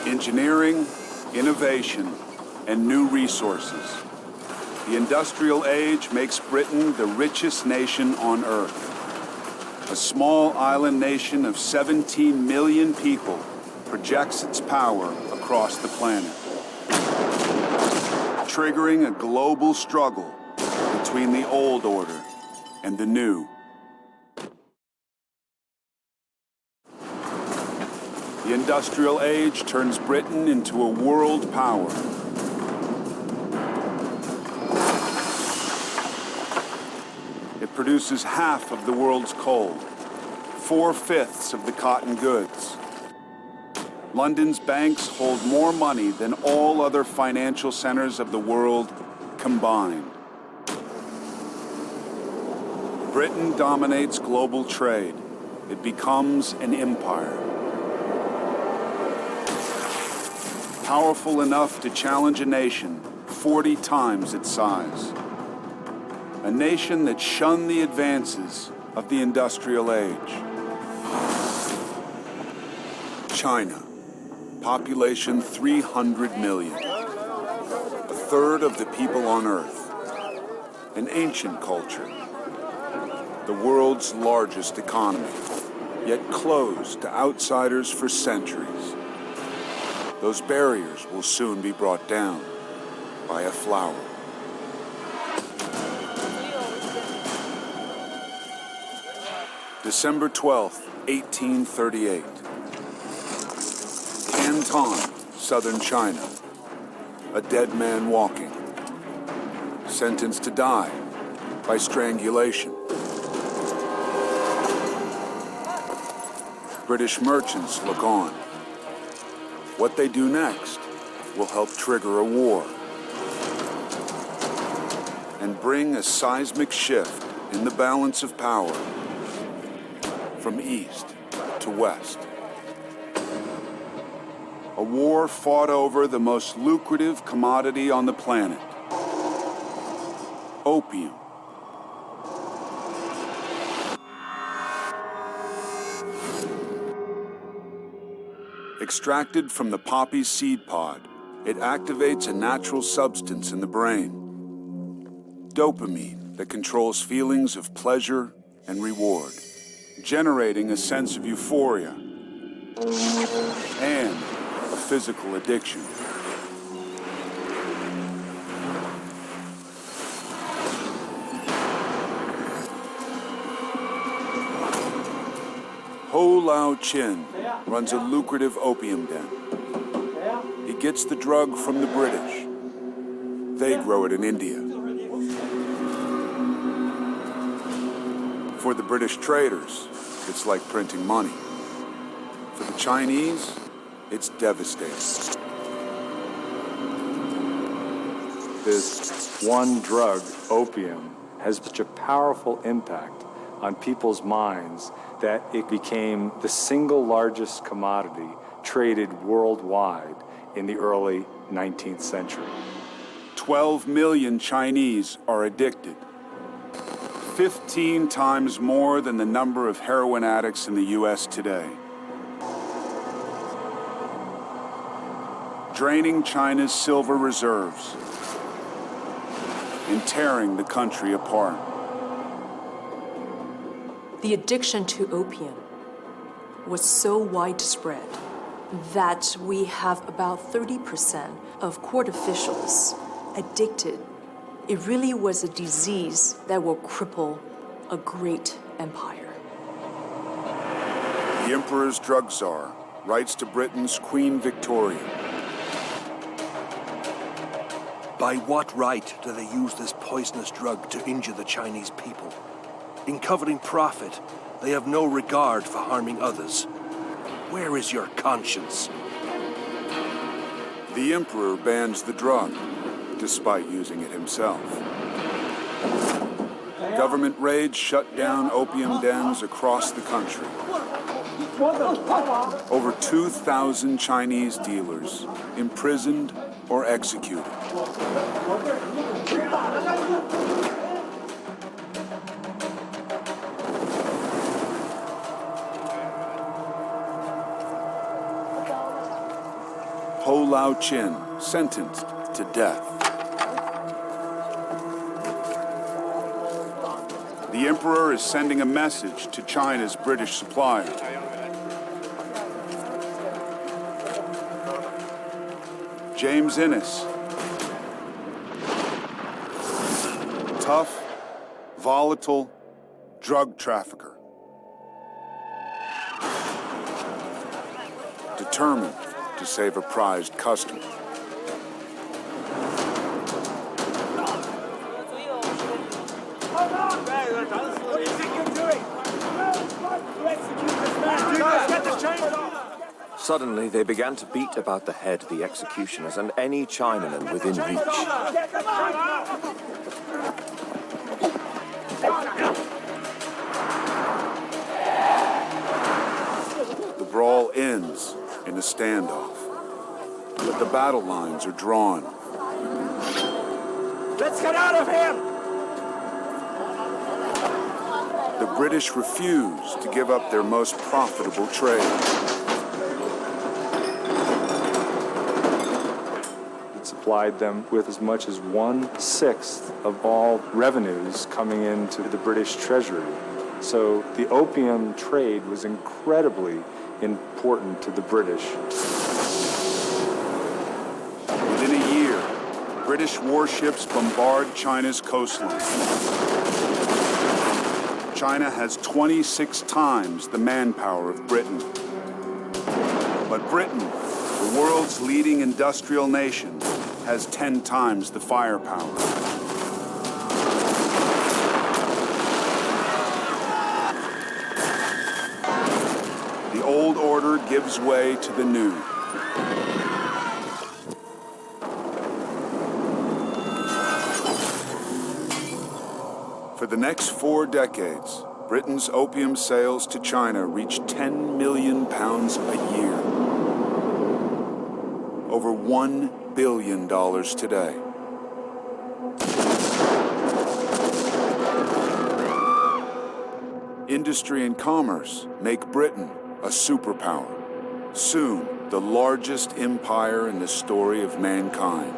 Engineering, innovation, and new resources. The industrial age makes Britain the richest nation on Earth. A small island nation of 17 million people projects its power across the planet, triggering a global struggle between the old order and the new. The industrial age turns Britain into a world power. It produces half of the world's coal, 4/5 of the cotton goods. London's banks hold more money than all other financial centers of the world combined. Britain dominates global trade. It becomes an empire. Powerful enough to challenge a nation 40 times its size. A nation that shunned the advances of the industrial age. China, population 300 million. A third of the people on Earth. An ancient culture. The world's largest economy, yet closed to outsiders for centuries. Those barriers will soon be brought down by a flower. December 12th, 1838. Canton, southern China. A dead man walking. Sentenced to die by strangulation. British merchants look on. What they do next will help trigger a war and bring a seismic shift in the balance of power from east to west. A war fought over the most lucrative commodity on the planet, opium. Extracted from the poppy seed pod, it activates a natural substance in the brain, dopamine, that controls feelings of pleasure and reward, generating a sense of euphoria and a physical addiction. Ho Lao Chin runs a lucrative opium den. He gets the drug from the British. They grow it in India. For the British traders, it's like printing money. For the Chinese, it's devastating. This one drug, opium, has such a powerful impact on people's minds that it became the single largest commodity traded worldwide in the early 19th century. 12 million Chinese are addicted. 15 times more than the number of heroin addicts in the US today. Draining China's silver reserves and tearing the country apart. The addiction to opium was so widespread that we have about 30% of court officials addicted. It really was a disease that will cripple a great empire. The Emperor's drug czar writes to Britain's Queen Victoria. By what right do they use this poisonous drug to injure the Chinese people? In coveting profit, they have no regard for harming others. Where is your conscience? The Emperor bans the drug, despite using it himself. Government raids shut down opium dens across the country. Over 2,000 Chinese dealers imprisoned or executed. Ho Lao Chin sentenced to death. The emperor is sending a message to China's British supplier. James Innes. Tough, volatile, drug trafficker. Determined to save a prized customer. Suddenly, they began to beat about the head the executioners and any Chinaman within reach. The brawl ends in a standoff, but the battle lines are drawn. Let's get out of here! The British refuse to give up their most profitable trade. It supplied them with as much as 1/6 of all revenues coming into the British treasury. So the opium trade was incredibly important to the British. Within a year, British warships bombard China's coastline. China has 26 times the manpower of Britain. But Britain, the world's leading industrial nation, has 10 times the firepower. The old order gives way to the new. For the next 4 decades, Britain's opium sales to China reached 10 million pounds a year. Over $1 billion today. Industry and commerce make Britain a superpower. Soon, the largest empire in the story of mankind.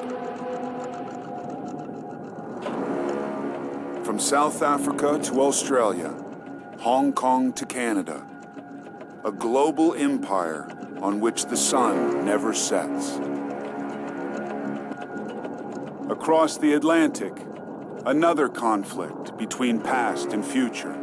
From South Africa to Australia, Hong Kong to Canada, a global empire on which the sun never sets. Across the Atlantic, another conflict between past and future.